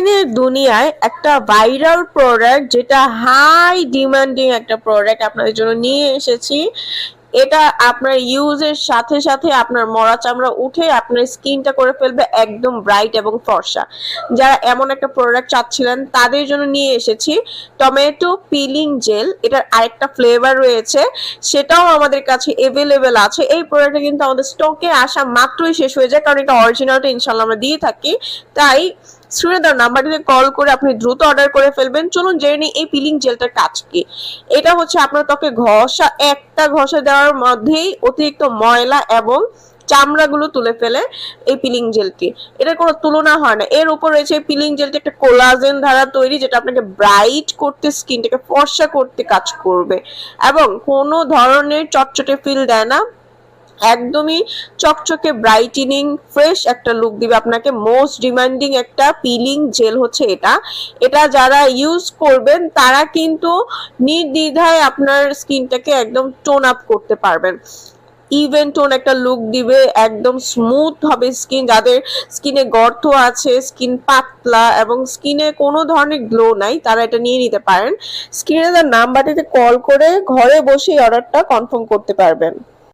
অনলাইনের দুনিয়ায় একটা ভাইরাল প্রোডাক্ট, যেটা হাই ডিমান্ডিং একটা প্রোডাক্ট আপনাদের জন্য নিয়ে এসেছি। এটা আপনার ইউজের সাথে সাথে আপনার মরা চামড়া উঠে আপনার স্কিনটা করে ফেলবে একদম ব্রাইট এবং ফর্সা। যারা এমন একটা প্রোডাক্ট চাচ্ছিলেন তাদের জন্য নিয়ে এসেছি টমেটো পিলিং জেল। এটার আরেকটা ফ্লেভার রয়েছে, সেটাও আমাদের কাছে এভেলেবেল আছে। এই প্রোডাক্টটা কিন্তু আমাদের স্টকে আসা মাত্রই শেষ হয়ে যায়, কারণ এটা অরিজিনালটা ইনশাল্লাহ আমরা দিয়ে থাকি। তাই স্ক্রিনে দেওয়া নাম্বারটিতে কল করে আপনি দ্রুত অর্ডার করে ফেলবেন। চলুন জেনে নিই এই পিলিং জেলটার কাজ কি। এটা হচ্ছে আপনার ত্বকে একটা ঘষা দেওয়ার মধ্যেই অতিরিক্ত ময়লা এবং চামড়াগুলো তুলে ফেলে এই পিলিং জেলটি। এটার কোনো তুলনা হয় না। এর উপর রয়েছে এই পিলিং জেলটি একটা কোলাজেন দ্বারা তৈরি, যেটা আপনাকে ব্রাইট করতে, স্কিনটাকে ফর্সা করতে কাজ করবে এবং কোনো ধরনের চটচটে ফিল দেয় না। একদমই চকচকে ব্রাইটেনিং ফ্রেশ একটা লুক দিবে আপনাকে। মোস্ট ডিমান্ডিং একটা পিলিং জেল হচ্ছে এটা। এটা যারা ইউজ করবেন তারা কিন্তু নির্দ্বিধায় আপনার স্কিনটাকে একদম টোন আপ করতে পারবেন। ইভেন টোন একটা লুক দিবে, একদম স্মুথ হবে স্কিন। যাদের স্কিনে গর্ত আছে, স্কিন পাতলা এবং স্কিনে কোনো ধরনের গ্লো নাই, তারা এটা নিয়ে নিতে পারেন। স্ক্রিনে তার নাম্বারটিতে কল করে ঘরে বসে অর্ডারটা কনফার্ম করতে পারবেন।